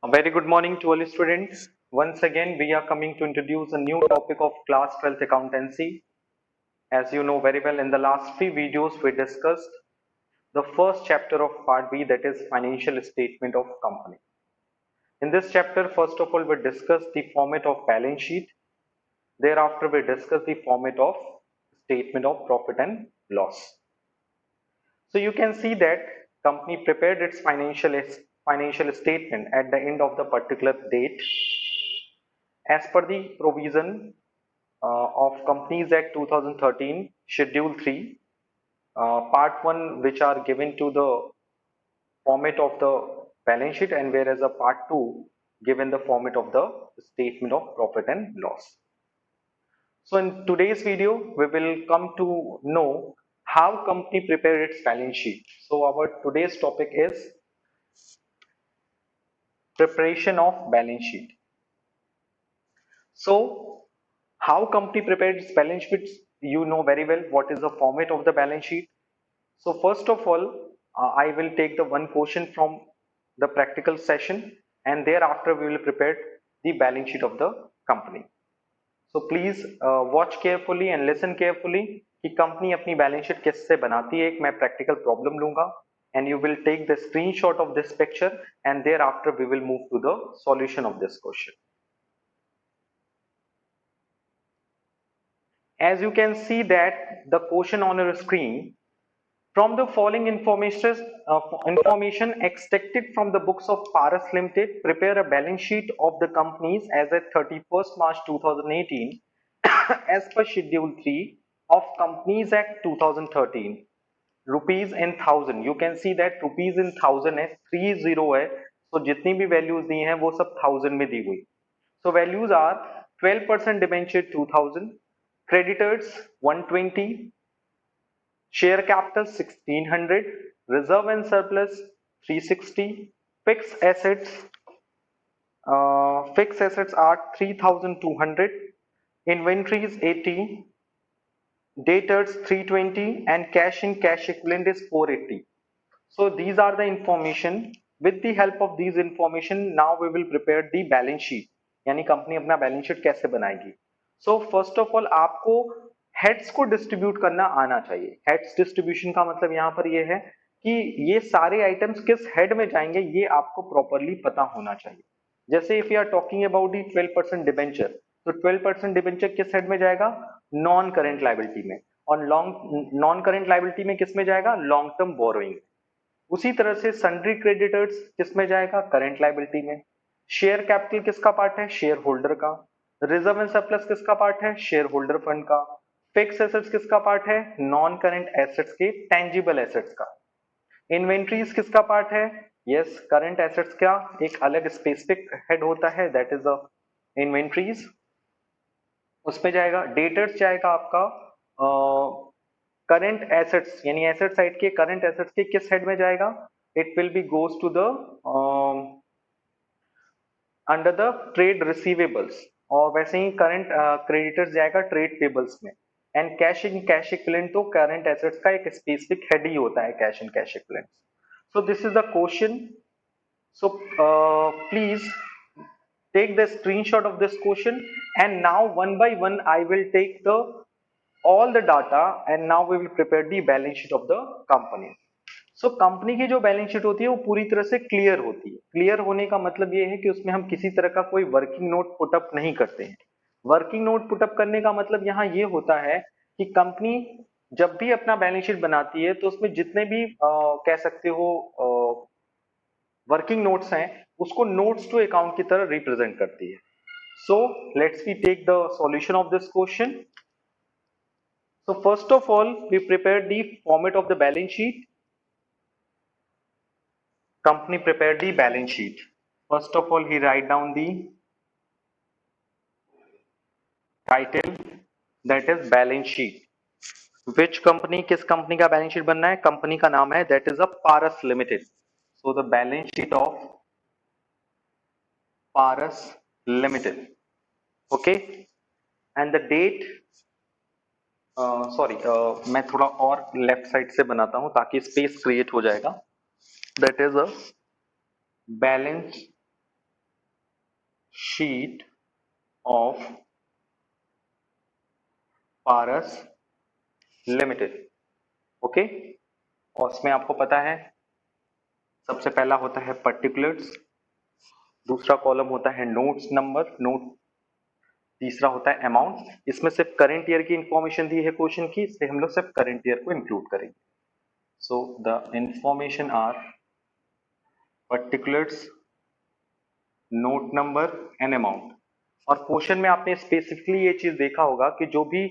A very good morning to all students. Once again, we are coming to introduce a new topic of class 12th accountancy. As you know very well, in the last three videos, we discussed the first chapter of part B, that is financial statement of company. In this chapter, first of all, we discuss the format of balance sheet. Thereafter, we discuss the format of statement of profit and loss. So you can see that company prepared its financial statement at the end of the particular date as per the provision of Companies Act 2013, Schedule 3, Part 1, which are given to the format of the balance sheet, and whereas a Part 2 given the format of the statement of profit and loss. So in today's video, we will come to know how company prepared its balance sheet. So our today's topic is preparation of balance sheet. So how company prepared its balance sheet? You know very well what is the format of the balance sheet. So first of all, I will take the one question from the practical session, and thereafter we will prepare the balance sheet of the company. So please watch carefully and listen carefully कि company अपनी balance sheet किससे बनाती है. एक मैं practical problem लूंगा and you will take the screenshot of this picture, and thereafter we will move to the solution of this question. As you can see that the question on your screen, from the following information extracted from the books of Paras Limited, prepare a balance sheet of the companies as at 31st March 2018 as per Schedule 3 of Companies Act 2013. Rupees in thousand. You can see that rupees in thousand है, 30 है, so जितनी भी values दी हैं वो सब thousand में दी हुई. So values are 12% debenture 2000, creditors 120, share capital 1600, reserve and surplus 360, fixed assets are 3200, inventories 80, debtors 320, and cash in cash equivalent is 480. So these are the information. With the help of these information, now we will prepare the balance sheet. यानी company अपना balance sheet कैसे बनाएगी. सो first of all आपको heads को distribute करना आना चाहिए. Heads distribution का मतलब यहाँ पर ये है कि ये सारे आइटम्स किस हेड में जाएंगे ये आपको प्रॉपरली पता होना चाहिए. जैसे if you are talking about the 12% debenture, तो 12% डिबेंचर किस हेड में जाएगा? नॉन करेंट लायबिलिटी में. और नॉन करेंट लायबिलिटी में किस में जाएगा? Long term borrowing. उसी तरह से सन्ड्री क्रेडिटर्स किसमें जाएगा? करंट लायबिलिटी में. शेयर कैपिटल किसका पार्ट है? शेयर होल्डर का. रिजर्व एंड सरप्लस किसका पार्ट है? शेयर होल्डर फंड का. फिक्स एसेट्स किसका पार्ट है? नॉन करंट एसेट्स के टेंजिबल एसेट्स का. इन्वेंट्रीज किसका पार्ट है? यस, करंट एसेट्स का एक अलग स्पेसिफिक हेड होता है, दैट इज द इन्वेंट्रीज, उसमें जाएगा. डेटर्स जाएगा आपका करंट एसेट्स, यानी एसेट साइड के करंट एसेट्स के किस हेड में जाएगा? It will be goes to the under the trade receivables. और वैसे ही करंट क्रेडिटर्स जाएगा ट्रेड पेबल्स में. And cash in cash equivalent तो करंट एसेट्स का एक स्पेसिफिक हेड ही होता है, cash in cash equivalent. So this is the question. So please take the screenshot of this question, and now one by one I will take the all the data, and now we will prepare the balance sheet of the company. So company की जो balance sheet होती है वो पूरी तरह से clear होती है. क्लियर होने का मतलब ये है कि उसमें हम किसी तरह का कोई वर्किंग नोट पुटअप नहीं करते हैं. वर्किंग नोट पुटअप करने का मतलब यहाँ ये होता है कि कंपनी जब भी अपना बैलेंस शीट बनाती है तो उसमें जितने भी कह सकते हो वर्किंग नोट्स हैं उसको नोट्स टू अकाउंट की तरह रिप्रेजेंट करती है. So let's we take the solution of this question. So first of all, we prepared the format of the balance sheet. Company prepared the balance sheet. First of all, he write down the title, that is balance sheet. Which company, किस company का balance sheet बनना है? Company का नाम है that is a Paras Limited. So the balance sheet of Paras Limited. Okay, and the date. Sorry मैं थोड़ा और लेफ्ट साइड से बनाता हूं ताकि स्पेस क्रिएट हो जाएगा. That is a balance sheet of Paras limited. Okay, और उसमें आपको पता है सबसे पहला होता है पर्टिकुलर्स, दूसरा कॉलम होता है नोट्स नंबर, नोट, तीसरा होता है अमाउंट। इसमें सिर्फ करंट ईयर की इंफॉर्मेशन दी है क्वेश्चन की, इसलिए हम लोग सिर्फ करंट ईयर को इंक्लूड करेंगे। So the information or particulars, note number and amount. और क्वेश्चन में आपने स्पेसिफिकली ये चीज देखा होगा कि जो भी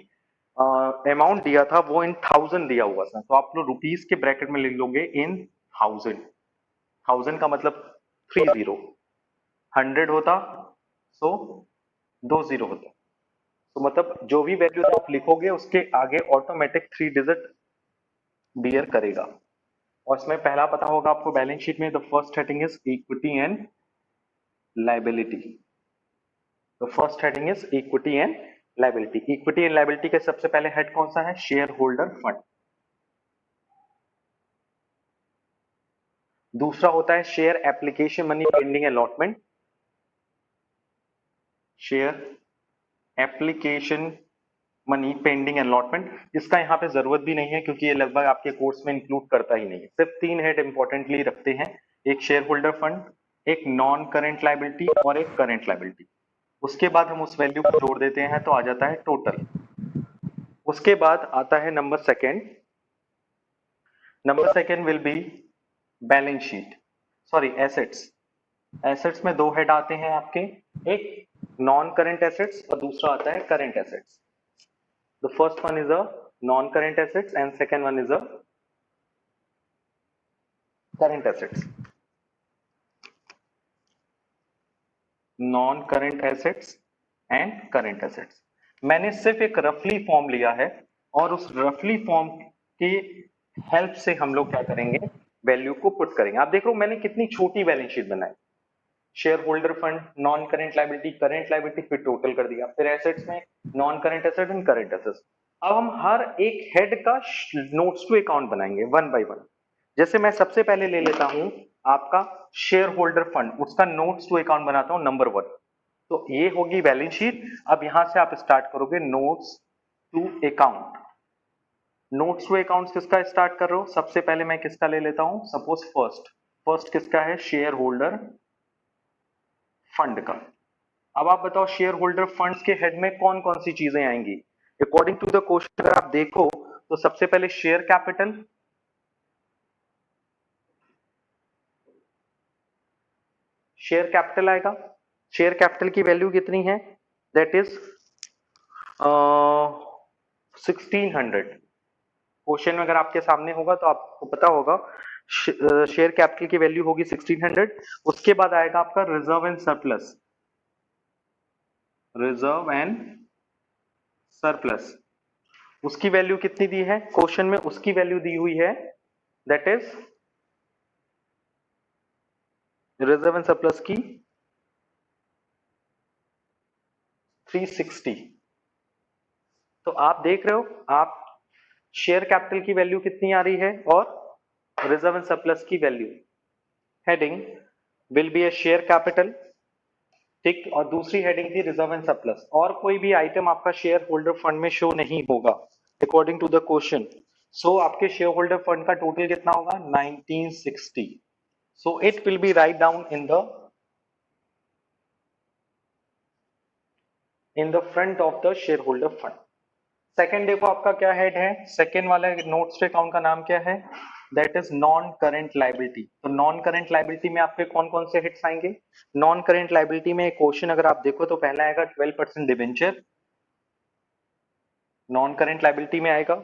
अमाउंट दिया था वो इन थाउजेंड दिया हुआ था, तो आप लोग रुपीस के ब्रैकेट में लिख लोगे इन थाउजेंड। थाउजेंड का मतलब 30, 100 होता सो 20 होता, तो मतलब जो भी वैल्यू आप लिखोगे उसके आगे ऑटोमेटिक 3 डिजिट बियर करेगा। और इसमें पहला पता होगा आपको बैलेंस शीट में, the first heading is equity and liability. The first heading is equity and liability. Equity and liability के सबसे पहले हेड कौन सा है? Share holder fund. दूसरा होता है share application money pending allotment. Share application money pending allotment, जिसका यहाँ पे जरूरत भी नहीं है क्योंकि ये लगभग आपके कोर्स में इंक्लूड करता ही नहीं है। सिर्फ 3 हेड इंपॉर्टेंटली रखते हैं, एक शेयर होल्डर फंड, एक नॉन करेंट लाइबिलिटी और एक करेंट लाइबिलिटी। उसके बाद हम उस वैल्यू को जोड़ देते हैं तो आ जाता है टोटल। उसके बाद आता है number second. Number second will be balance sheet, sorry assets. Assets में 2 हेड आते हैं आपके, एक नॉन करेंट एसेट्स और दूसरा आता है current assets. The first one is a non current assets and second one is a current assets. Non current assets and current assets. मैंने सिर्फ एक रफली फॉर्म लिया है और उस रफली फॉर्म की हेल्प से हम लोग क्या करेंगे, वैल्यू को पुट करेंगे। आप देख रहे हो मैंने कितनी छोटी बैलेंस शीट बनाई। Share holder fund, non current liability, current liability, फिर टोटल कर दिया, फिर एसेट्स में non current asset and current assets. अब हम हर एक हेड का नोट्स टू अकाउंट बनाएंगे वन बाय वन। जैसे मैं सबसे पहले ले लेता हूं आपका शेयर होल्डर फंड, उसका नोट्स टू अकाउंट बनाता हूं नंबर 1। तो ये होगी बैलेंस शीट। अब यहां से आप स्टार्ट करोगे notes to account. Notes to account किसका स्टार्ट कर रहे हो? सबसे पहले मैं किसका ले लेता हूं, सपोज फर्स्ट। फर्स्ट किसका है? शेयर होल्डर फंड का। अब आप बताओ शेयर होल्डर फंड्स के हेड में कौन कौन सी चीजें आएंगी? अकॉर्डिंग टू द क्वेश्चन अगर आप देखो तो सबसे पहले शेयर कैपिटल, शेयर कैपिटल आएगा। शेयर कैपिटल की वैल्यू कितनी है? That is 1600। क्वेश्चन में अगर आपके सामने होगा तो आपको पता होगा शेयर कैपिटल की वैल्यू होगी 1600। उसके बाद आएगा आपका reserve and surplus. Reserve and surplus, उसकी वैल्यू कितनी दी है क्वेश्चन में? उसकी वैल्यू दी हुई है that is reserve and surplus की 360। तो आप देख रहे हो आप शेयर कैपिटल की वैल्यू कितनी आ रही है और रिजर्व एंड सरप्लस की value. Heading will be A share capital, ठीक, और दूसरी हेडिंग थी रिजर्व एंड सरप्लस। और कोई भी आइटम आपका शेयर होल्डर फंड में शो नहीं होगा अकॉर्डिंग टू द क्वेश्चन। सो आपके शेयर होल्डर फंड का टोटल कितना होगा? 1960। So it will B write down in the front of the share holder fund. Second देखो आपका क्या हेड है, सेकेंड वाले नोट्स अकाउंट का नाम क्या है? That is non current liability. तो नॉन करेंट लाइबिलिटी में आपके कौन कौन से हेड्स आएंगे? नॉन करेंट लाइबिलिटी में क्वेश्चन अगर आप देखो तो पहला आएगा 12% डिबेंचर। नॉन करेंट लाइबिलिटी में आएगा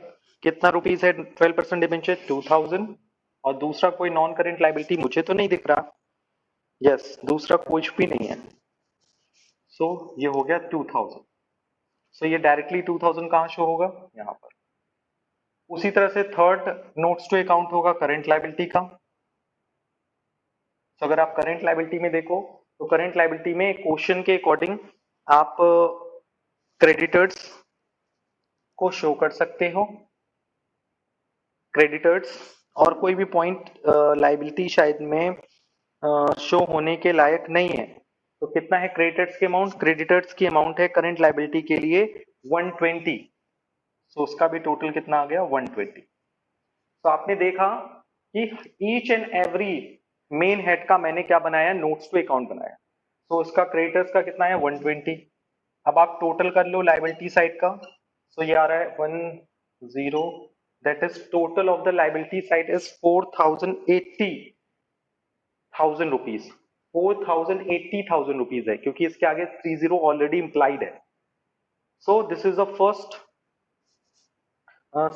कितना रुपीस है 12% डिबेंचर? 2000। और दूसरा कोई नॉन करेंट लाइबिलिटी मुझे तो नहीं दिख रहा। यस, दूसरा कुछ भी नहीं है। सो ये हो गया 2000। सो ये डायरेक्टली 2000 कहां शो होगा? यहां पर। उसी तरह से थर्ड नोट्स टू अकाउंट होगा करंट लायबिलिटी का। तो अगर आप करंट लायबिलिटी में देखो तो करंट लायबिलिटी में क्वेश्चन के अकॉर्डिंग आप क्रेडिटर्स को शो कर सकते हो। क्रेडिटर्स और कोई भी पॉइंट लायबिलिटी शायद में शो होने के लायक नहीं है, तो कितना है क्रेडिटर्स की अमाउंट? क्रेडिटर्स की अमाउंट है करंट लायबिलिटी के लिए 120, सो उसका भी टोटल कितना आ गया 120। तो आपने देखा कि each and every main head का मैंने क्या बनाया, नोट्स टू अकाउंट बनाया। तो उसका क्रेडिटर्स का कितना है 120। अब आप टोटल कर लो लायबिलिटी साइड का, सो ये आ रहा है 10, that is total of the liability side is 4080,000 rupees. 4080,000 rupees है, क्योंकि इसके आगे 30 ऑलरेडी इंप्लाइड है। सो this is the first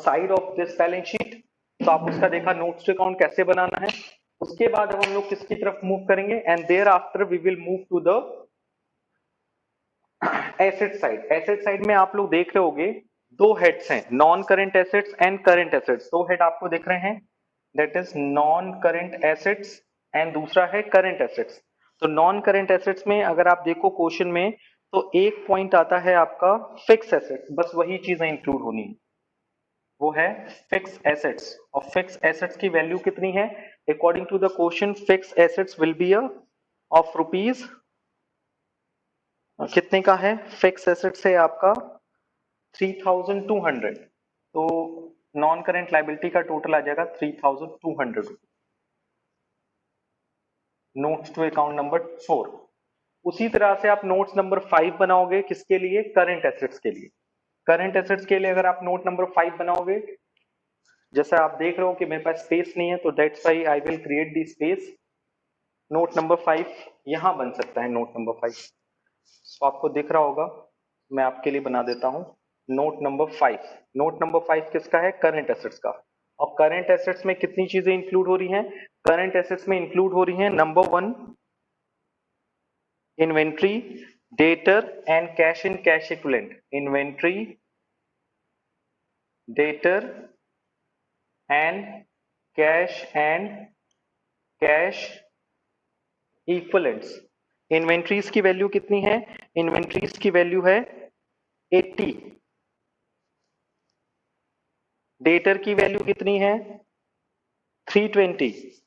side of this balance sheet. तो आप उसका देखा नोट्स टू अकाउंट कैसे बनाना है। उसके बाद अब हम लोग किसकी तरफ मूव करेंगे, and thereafter we will move to the asset side. Asset side में आप लोग देख रहे होगे दो हेड्स हैं, non current assets and current assets. दो हेड आपको दिख रहे हैं, that is non current assets and दूसरा है करेंट एसेट्स। तो नॉन करेंट एसेट्स में अगर आप देखो क्वेश्चन में, तो एक पॉइंट आता है आपका फिक्स एसेट्स, बस वही चीजें इंक्लूड होनी है, वो है फिक्स एसेट्स। और फिक्स एसेट्स की वैल्यू कितनी है, according to the question fix assets will be of rupees, कितने का है फिक्स एसेट्स है आपका 3200। तो नॉन करेंट लायबिलिटी का टोटल आ जाएगा 3200। Notes to account number 4। उसी तरह से आप नोट्स नंबर 5 बनाओगे, किसके लिए, करंट एसेट्स के लिए। करंट एसेट्स के लिए अगर आप नोट नंबर 5 बनाओगे, जैसा आप देख रहे हो कि मेरे पास स्पेस नहीं है, तो that's why I will create the space. Note number 5 यहां बन सकता है, नोट नंबर 5 तो आपको दिख रहा होगा, मैं आपके लिए बना देता हूं नोट नंबर 5। नोट नंबर 5 किसका है, करंट एसेट्स का। और करंट एसेट्स में कितनी चीजें इंक्लूड हो रही हैं, करंट एसेट्स में इंक्लूड हो रही हैं number 1 inventory, debtor and cash in cash equivalent. Inventory, debtor and cash equivalents. Inventories की वैल्यू कितनी है, इन्वेंट्रीज की वैल्यू है 80। डेटर की वैल्यू कितनी है 320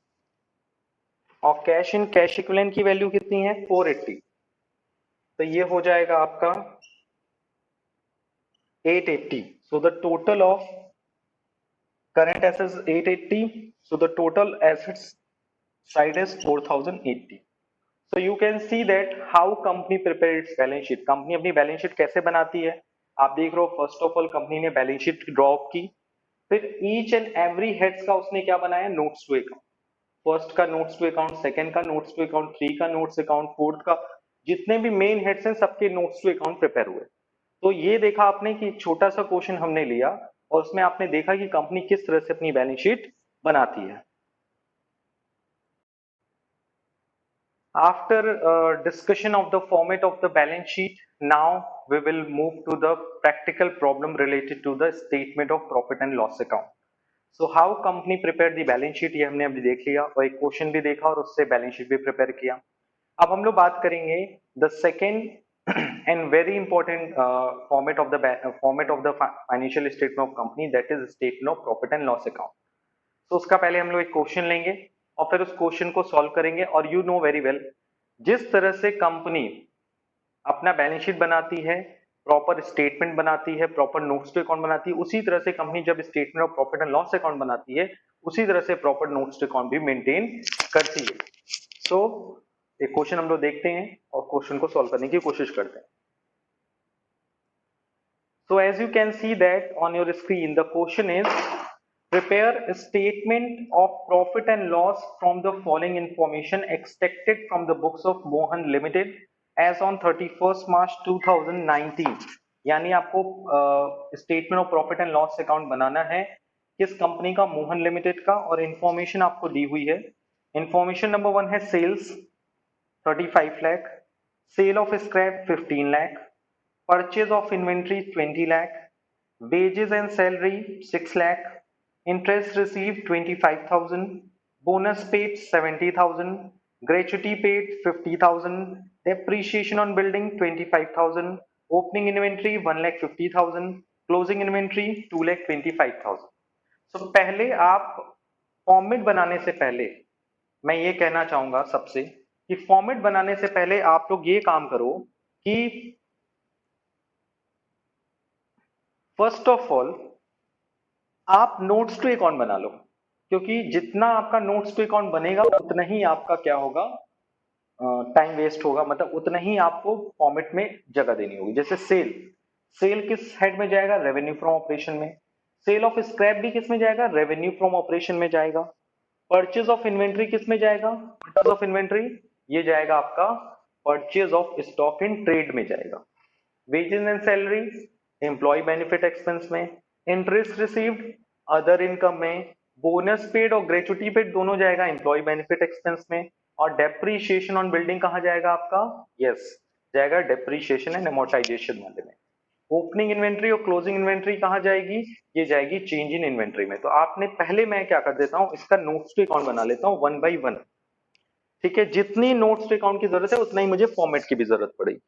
और कैश इन कैश इक्विवेलेंट की वैल्यू कितनी है 480। तो ये हो जाएगा आपका 880। So the total of current assets 880, so the total assets side is 4080. So you can see that how company prepare its balance sheet। Company अपनी बैलेंस शीट कैसे बनाती है, आप देख रहे हो फर्स्ट ऑफ ऑल कंपनी ने बैलेंस शीट ड्रॉ की, फिर ईच एंड एवरी हेड्स का उसने क्या बनाया, नोट्स टू अकाउंट। फर्स्ट का नोट्स टू अकाउंट, सेकंड का नोट्स टू अकाउंट, 3 का नोट्स अकाउंट, फोर्थ का, जितने भी मेन हेड्स हैं सबके नोट्स टू अकाउंट प्रिपेयर हुए। तो ये देखा आपने कि छोटा सा क्वेश्चन हमने लिया और उसमें आपने देखा कि कंपनी किस तरह से अपनी बैलेंस शीट बनाती है। After discussion of the format of the balance sheet, now we will move to the practical problem related to the statement of profit and loss account. So how company prepared the balance sheet, ये हमने अभी देख लिया और एक question भी देखा और उससे बैलेंस शीट भी प्रिपेयर किया। अब हम लोग बात करेंगे the second and very important format of the financial statement of company, that is statement of profit and loss account. तो उसका पहले हम लोग एक क्वेश्चन लेंगे और फिर उस क्वेश्चन को सॉल्व करेंगे। और यू नो वेरी वेल, जिस तरह से कंपनी अपना बैलेंस शीट बनाती है, प्रॉपर स्टेटमेंट बनाती है, प्रॉपर नोट्स टू अकाउंट बनाती है, उसी तरह से कंपनी जब statement of profit and loss account बनाती है, उसी तरह से प्रॉपर नोट्स टू अकाउंट भी मेंटेन करती है। सो एक क्वेश्चन हम लोग देखते हैं और क्वेश्चन को सॉल्व करने की कोशिश करते हैं। So as you can see that on your screen, the question is prepare a statement of profit and loss from the following information extracted from the books of Mohan Limited as on 31st March 2019। यानी आपको statement of profit and loss account बनाना है किस company का, Mohan limited का। और information आपको दी हुई है। इंफॉर्मेशन नंबर 1 है sales 35 lakh, sale of scrap 15 lakh, purchase of inventory 20 lakh, wages and salary 6 lakh, interest received 25,000, bonus paid 70,000, gratuity paid 50,000, depreciation on building 25,000, opening inventory 1,50,000, closing inventory 2,25,000। So पहले आप format बनाने से पहले मैं ये कहना चाहूंगा सबसे कि फॉर्मेट बनाने से पहले आप लोग ये काम करो कि फर्स्ट ऑफ ऑल आप नोट्स टू अकाउंट बना लो, क्योंकि जितना आपका नोट्स टू अकाउंट बनेगा उतना ही आपका क्या होगा, टाइम वेस्ट होगा, मतलब उतना ही आपको फॉर्मेट में जगह देनी होगी। जैसे सेल, सेल किस हेड में जाएगा, रेवेन्यू फ्रॉम ऑपरेशन में। सेल ऑफ स्क्रैप भी किस में जाएगा, रेवेन्यू फ्रॉम ऑपरेशन में जाएगा। परचेज ऑफ इन्वेंट्री किस में जाएगा, परचेज ऑफ इन्वेंट्री ये जाएगा आपका purchase of stock in trade में जाएगा। Wages and salary employ benefit expense में। इंटरेस्ट रिसीव्ड अदर इनकम में। बोनस पेड और ग्रेचुटी पेड दोनों जाएगा एम्प्लॉय बेनिफिट एक्सपेंस में। और डेप्रीशिएशन ऑन बिल्डिंग कहाँ जाएगा आपका, यस जाएगा डेप्रीशिएशन एंड अमोर्टाइजेशन वाले में। ओपनिंग इन्वेंट्री और क्लोजिंग इन्वेंट्री कहाँ जाएगी, ये जाएगी चेंज इन इन्वेंट्री में। तो आपने पहले, मैं क्या कर देता हूं, इसका नोट्स टू अकाउंट बना लेता हूं वन बाई वन। ठीक है, जितनी नोट्स टू अकाउंट की जरूरत है उतना ही मुझे फॉर्मेट की भी जरूरत पड़ेगी।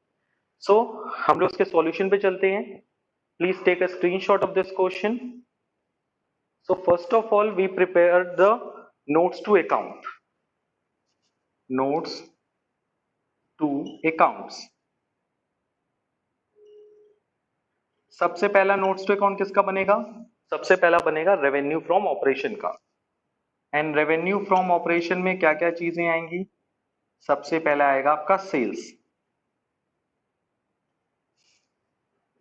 सो हम लोग इसके सॉल्यूशन पे चलते हैं। Please take a screenshot of this question. So first of all we prepare the notes to account, notes to accounts. सबसे पहला नोट्स टू अकाउंट किसका बनेगा, सबसे पहला बनेगा रेवेन्यू फ्रॉम ऑपरेशन का। एंड रेवेन्यू फ्रॉम ऑपरेशन में क्या क्या चीजें आएंगी, सबसे पहला आएगा आपका सेल्स।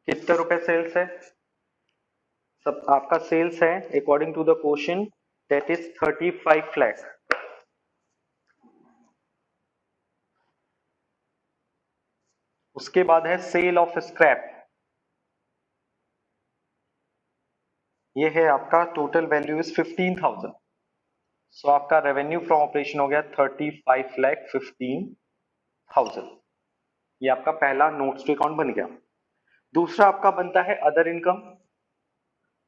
कितने रुपए सेल्स है, सब आपका सेल्स है according to the question that is 35 lakh. उसके बाद है सेल ऑफ स्क्रैप, ये है आपका टोटल वैल्यू इज 15,000। सो आपका रेवेन्यू फ्रॉम ऑपरेशन हो गया 35,15,000। ये आपका पहला नोट्स टू अकाउंट बन गया। दूसरा आपका बनता है अदर इनकम।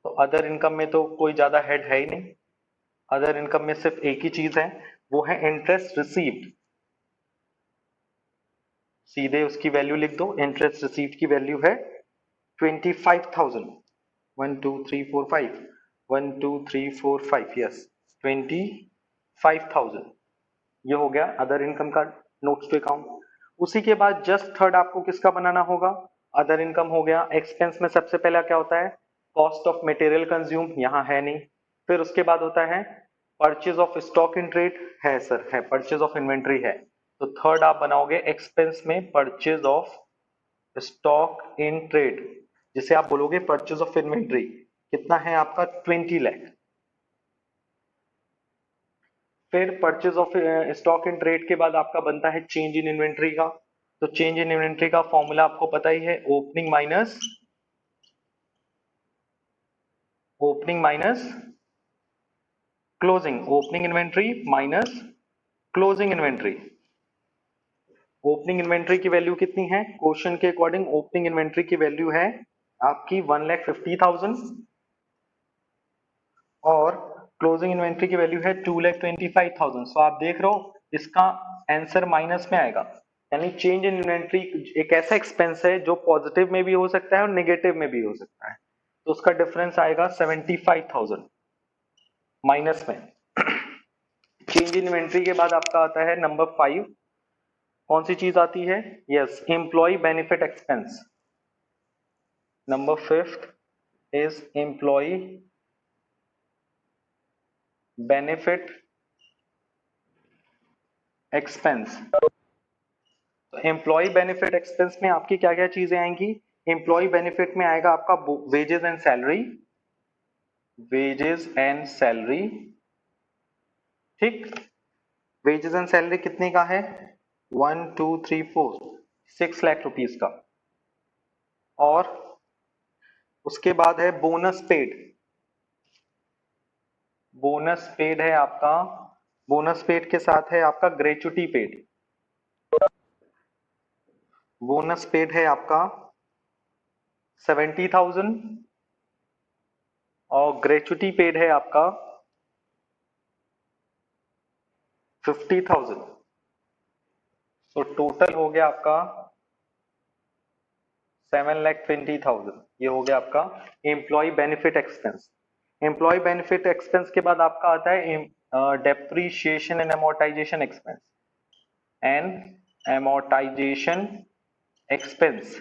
तो अदर इनकम में तो कोई ज्यादा हेड है ही नहीं, अदर इनकम में सिर्फ एक ही चीज है, वो है इंटरेस्ट रिसीव्ड। सीधे उसकी वैल्यू लिख दो, इंटरेस्ट रिसीव्ड की वैल्यू है 25,000। 1 2 3 4 5, 1 2 3 4 5, यस 25,000। ये हो गया अदर इनकम का नोट्स टू अकाउंट। उसी के बाद जस्ट थर्ड आपको किसका बनाना होगा, अदर इनकम हो गया। एक्सपेंस में सबसे पहला क्या होता है, कॉस्ट ऑफ मटेरियल कंज्यूम, यहाँ है नहीं। फिर उसके बाद होता है purchase of stock in trade, है सर है, परचेज ऑफ इन्वेंट्री है। तो थर्ड आप बनाओगे एक्सपेंस में purchase of stock in trade, जिसे आप बोलोगे परचेज ऑफ इन्वेंट्री। कितना है आपका 20 लाख। फिर purchase of stock in trade के बाद आपका बनता है चेंज इन इन्वेंट्री का। तो चेंज इन इन्वेंट्री का फॉर्मूला आपको पता ही है, opening minus closing, opening inventory minus closing inventory. Opening inventory की वैल्यू कितनी है, क्वेश्चन के अकॉर्डिंग ओपनिंग इन्वेंट्री की वैल्यू है आपकी 1,50,000 और क्लोजिंग इन्वेंट्री की वैल्यू है 2,25,000। सो आप देख रहे हो इसका आंसर माइनस में आएगा। यानी चेंज इन इन्वेंट्री एक ऐसा एक्सपेंस है जो पॉजिटिव में भी हो सकता है और नेगेटिव में भी हो सकता है। तो उसका डिफरेंस आएगा 75,000 माइनस में। चेंज इन इन्वेंट्री के बाद आपका आता है नंबर 5, कौन सी चीज आती है, yes employ benefit expense. Number 5 is employ benefit expense. तो एम्प्लॉय बेनिफिट एक्सपेंस में आपकी क्या क्या चीजें आएंगी, एम्प्लॉय बेनिफिट में आएगा आपका wages and salary, wages and salary, ठीक। वेजेस एंड सैलरी कितने का है, 1 2 3 4 6 लाख रुपीस का। और उसके बाद है बोनस पेड, बोनस पेड है आपका, बोनस पेड के साथ है आपका ग्रेचुटी पेड, बोनस पेड है आपका 70,000 और ग्रेचुटी पेड है आपका 50,000। तो टोटल हो गया आपका 7,20,000। ये हो गया आपका employ benefit expense. Employ benefit expense के बाद आपका आता है depreciation and amortisation expense. And amortisation expense.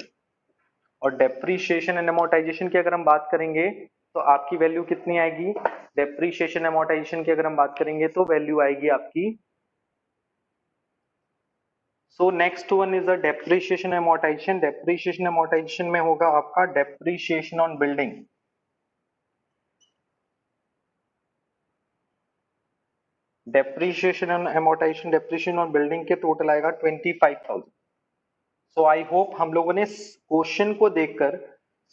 और डेप्रीशिएशन एंड एमोर्टाइजेशन की अगर हम बात करेंगे तो आपकी वैल्यू कितनी आएगी? डेप्रीशिएशन एमोर्टाइजेशन की अगर हम बात करेंगे तो वैल्यू आएगी आपकी, so next one is the depreciation amortisation. Depreciation amortisation में होगा आपका depreciation on building. Depreciation and amortisation, depreciation on building के टोटल आएगा 25,000। सो आई होप हम लोगों ने क्वेश्चन को देखकर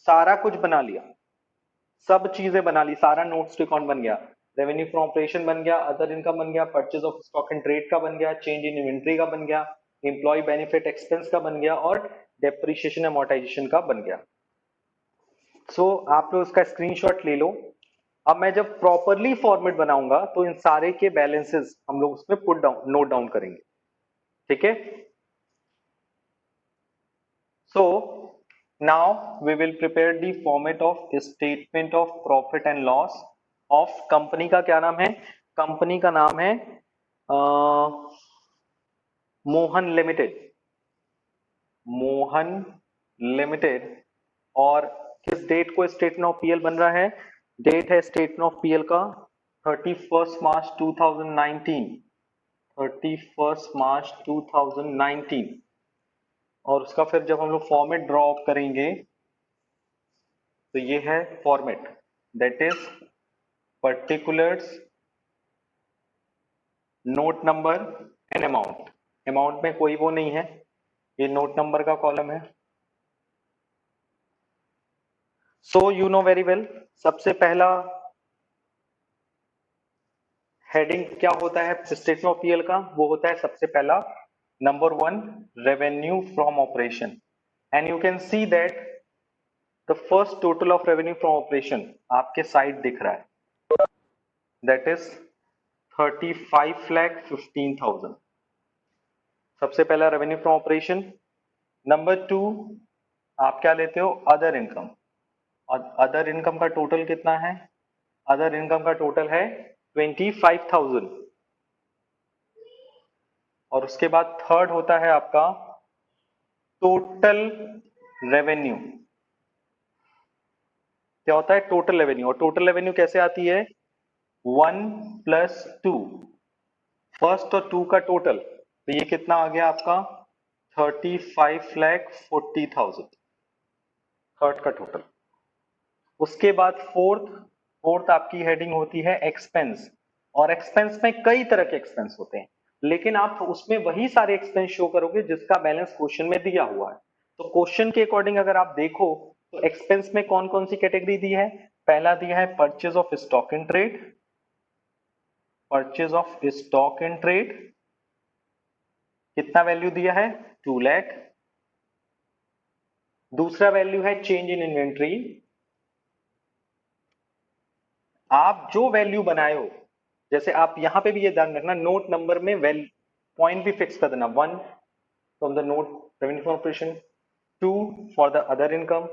सारा कुछ बना लिया, सब चीजें बना ली, सारा नोट्स टू अकाउंट बन गया, रेवेन्यू फ्रॉम ऑपरेशन बन गया, अदर इनकम बन गया, purchase of stock and trade का बन गया, चेंज इन इन्वेंट्री का बन गया, एम्प्लॉय बेनिफिट एक्सपेंस का बन गया और डेप्रीशिएशन अमोर्टाइजेशन का बन गया। सो आप लोग इसका स्क्रीनशॉट ले लो। अब मैं जब प्रॉपरली फॉर्मेट बनाऊंगा तो इन सारे के बैलेंसेस हम लोग उसमें पुट डाउन, नोट डाउन करेंगे, ठीक है। सो now we will prepare the format of statement of profit and loss of company का क्या नाम है? कंपनी का नाम है मोहन लिमिटेड, मोहन लिमिटेड। और किस डेट को स्टेटमेंट ऑफ पीएल बन रहा है? डेट है स्टेटमेंट ऑफ पीएल का 31 मार्च 2019, 31 मार्च 2019। और उसका फिर जब हम लोग फॉर्मेट ड्रॉ करेंगे तो ये है format, that is particulars, note number and amount. Amount में कोई वो नहीं है, ये नोट नंबर का कॉलम है। So you know very well, सबसे पहला हेडिंग क्या होता है स्टेटमेंट ऑफ पीएल का? वो होता है सबसे पहला number 1 revenue from operation, and you can see that the first total of revenue from operation आपके साइड दिख रहा है, दैट इज 35,15,000। सबसे पहला रेवेन्यू फ्रॉम ऑपरेशन। नंबर 2 आप क्या लेते हो? Other income. और अदर इनकम का टोटल कितना है? अदर इनकम का टोटल है 25,000। और उसके बाद थर्ड होता है आपका टोटल रेवेन्यू। क्या होता है? Total revenue. और टोटल रेवेन्यू कैसे आती है? 1 + 2, फर्स्ट और 2 का टोटल, तो ये कितना आ गया आपका? 35,40,000, थर्ड का टोटल। उसके बाद फोर्थ आपकी हेडिंग होती है एक्सपेंस। और एक्सपेंस में कई तरह के एक्सपेंस होते हैं, लेकिन आप उसमें वही सारे एक्सपेंस शो करोगे जिसका बैलेंस क्वेश्चन में दिया हुआ है। तो क्वेश्चन के अकॉर्डिंग अगर आप देखो तो एक्सपेंस में कौन कौन सी कैटेगरी दी है? पहला दिया है purchase of stock in trade, purchase of stock in trade, कितना वैल्यू दिया है? 2 लाख। दूसरा वैल्यू है चेंज इन इन्वेंट्री। आप जो वैल्यू बनाए हो, जैसे आप यहां पे भी ये ध्यान रखना, नोट नंबर में वैल्यू पॉइंट भी फिक्स कर देना, 1 from the note revenue for operation, 2 for the other income.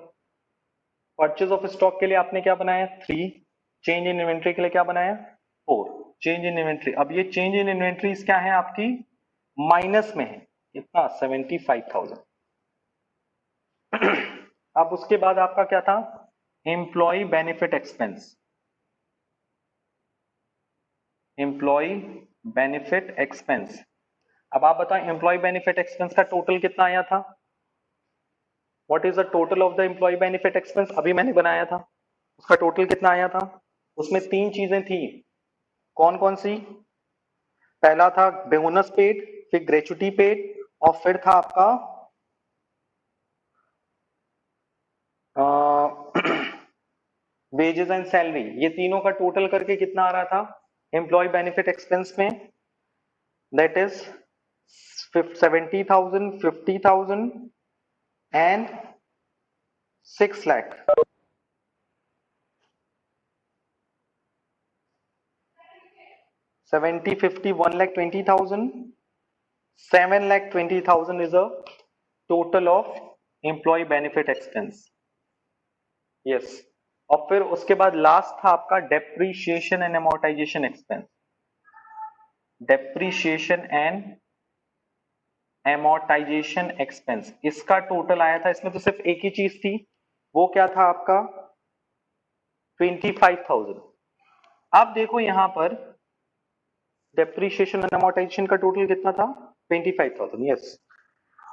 Purchase of stock के लिए आपने क्या बनाया? 3। चेंज इन इन्वेंट्री के लिए क्या बनाया? 4। चेंज इन इन्वेंट्री, अब ये चेंज इन इन्वेंट्रीज क्या है आपकी? माइनस में है, कितना? 75,000। अब उसके बाद आपका क्या था? Employ benefit expense, employ benefit expense. अब आप बताएं एम्प्लॉय बेनिफिट एक्सपेंस का टोटल कितना आया था? What is the total of the employ benefit expense? अभी मैंने बनाया था, उसका टोटल कितना आया था? उसमें 3 चीजें थी, कौन कौन सी? पहला था बोनस पेड, फिर ग्रेचुटी पेड, और फिर था आपका वेजेस एंड सैलरी। ये तीनों का टोटल करके कितना आ रहा था एम्प्लॉय बेनिफिट एक्सपेंस में? That is 70,000, 50,000 and 6 lakh. 70, 50, 1,20,000, 7,20,000 is a total of employee benefit expense. Yes. और फिर उसके बाद लास्ट था आपका depreciation and amortisation expense, depreciation and amortisation expense, इसका टोटल आया था, इसमें तो सिर्फ एक ही चीज थी, वो क्या था आपका 25,000। अब देखो यहां पर डेप्रीशिएशन एंड अमोर्टाइजेशन का टोटल कितना था 25,000। यस,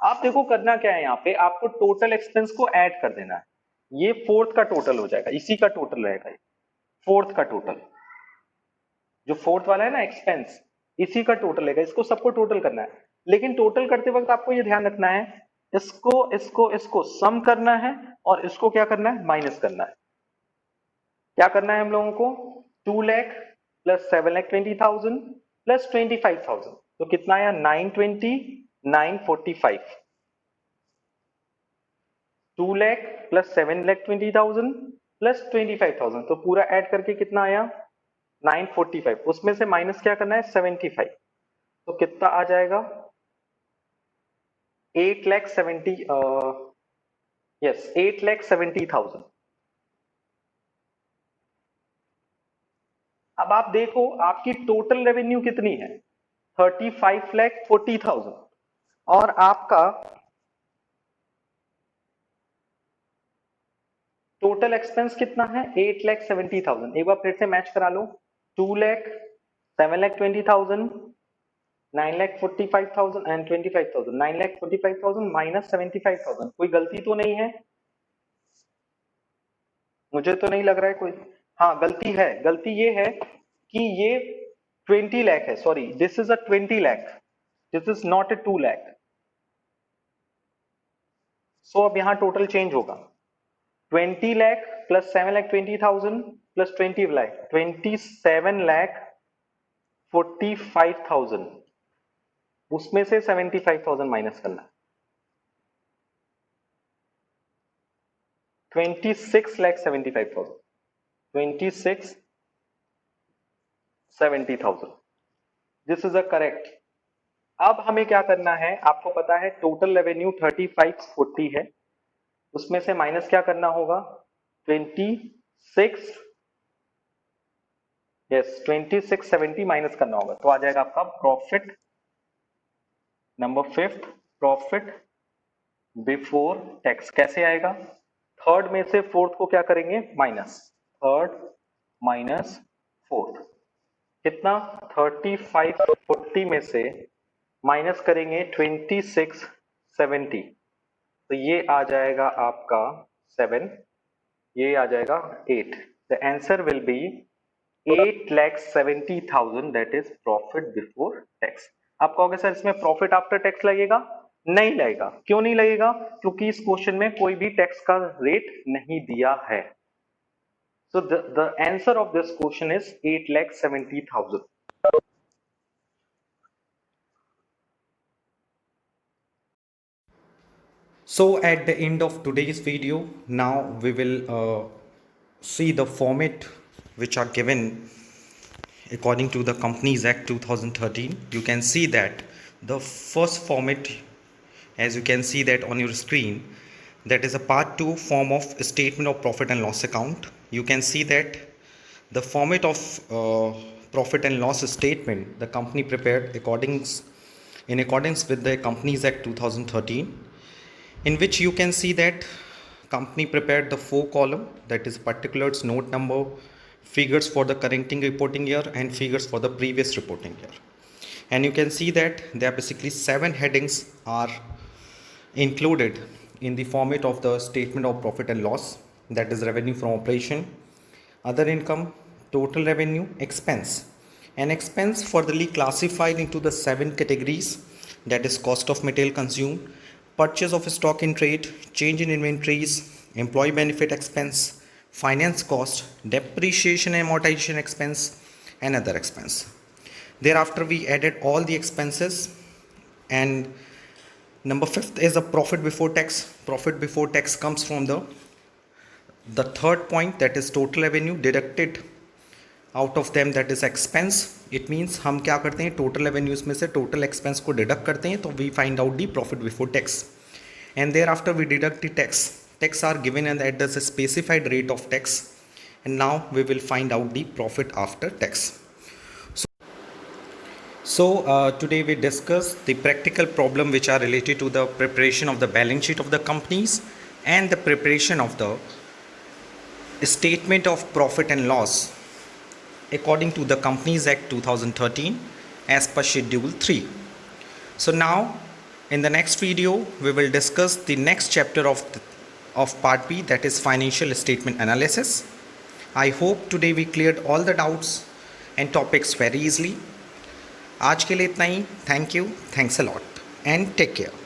आप देखो करना क्या है, यहाँ पे आपको टोटल एक्सपेंस को ऐड कर देना है, ये फोर्थ का टोटल हो जाएगा, इसी का टोटल रहेगा ये फोर्थ का टोटल, जो फोर्थ वाला है ना एक्सपेंस, इसी का टोटल रहेगा, इसको सबको टोटल करना है। लेकिन टोटल करते वक्त आपको ये ध्यान रखना है, इसको सम करना है और इसको क्या करना है माइनस करना है। क्या करना है हम लोगों को, 2 लाख प्लस 7,20,000 प्लस 25,000, तो कितना आया 920 945। 2 लाख प्लस 7,20,000 प्लस 25,000, तो पूरा ऐड करके कितना आया 945, उसमें से माइनस क्या करना है 75, तो कितना आ जाएगा 8,70,000, यस 8,70,000। अब आप देखो आपकी टोटल रेवेन्यू कितनी है 35,40,000 और आपका टोटल एक्सपेंस कितना है 8,70,000। एक बार फिर से मैच करा लो, 2 लाख 7,20,000 9,45,000 एंड 25,000, 9,45,000 माइनस 75,000, कोई गलती तो नहीं है, मुझे तो नहीं लग रहा है कोई, हाँ गलती है, गलती ये है कि ये 20 लाख है, sorry this is a 20 lakh, this is not a 2 lakh. So अब यहां टोटल चेंज होगा 20 लाख प्लस 7,20,000 प्लस 20 लाख 27,45,000, उसमें से 75,000 माइनस करना है, 26,75,000, 26,70,000, दिस इज अ करेक्ट। अब हमें क्या करना है, आपको पता है टोटल रेवेन्यू 3540 है, उसमें से माइनस क्या करना होगा 26, यस 2670 माइनस करना होगा, तो आ जाएगा आपका profit number fifth, profit before tax. कैसे आएगा, थर्ड में से फोर्थ को क्या करेंगे माइनस, थर्ड माइनस फोर्थ, कितना 3540 में से माइनस करेंगे 2670, तो ये आ जाएगा आपका 7, ये आ जाएगा 8, the answer will be 8,70,000, that is profit before tax. आप कहोगे सर इसमें प्रॉफिट आफ्टर टैक्स लगेगा, नहीं लगेगा, क्यों नहीं लगेगा, क्योंकि इस क्वेश्चन में कोई भी टैक्स का रेट नहीं दिया है। So the answer of this question is 8,70,000। So at the end of today's video, now we will see the format which are given according to the Companies Act 2013. You can see that the first format, as you can see that on your screen, that is a part 2 form of statement of profit and loss account. You can see that the format of profit and loss statement the company prepared in accordance with the Companies Act 2013, in which you can see that company prepared the 4 column, that is particulars, note number, figures for the current reporting year and figures for the previous reporting year. And you can see that there are basically 7 headings are included in the format of the statement of profit and loss, that is revenue from operation, other income, total revenue, expense. An expense furtherly classified into the 7 categories, that is cost of material consumed, purchase of stock in trade, change in inventories, employee benefit expense, finance cost, depreciation and amortization expense, and other expense. Thereafter we added all the expenses, and number 5th is the profit before tax. Profit before tax comes from the third point, that is total revenue deducted out of them, that is expense. It means हम क्या करते हैं total revenues में से total expense को deduct करते हैं, तो we find out the profit before tax, and thereafter we deduct the tax. Tax are given and at the specified rate of tax, and now we will find out the profit after tax. Today we discuss the practical problem which are related to the preparation of the balance sheet of the companies and the preparation of the statement of profit and loss according to the Companies Act 2013 as per Schedule 3. So now in the next video we will discuss the next chapter of part B, that is financial statement analysis. I hope today we cleared all the doubts and topics very easily. आज के लिए इतना ही. Thank you, thanks a lot and take care.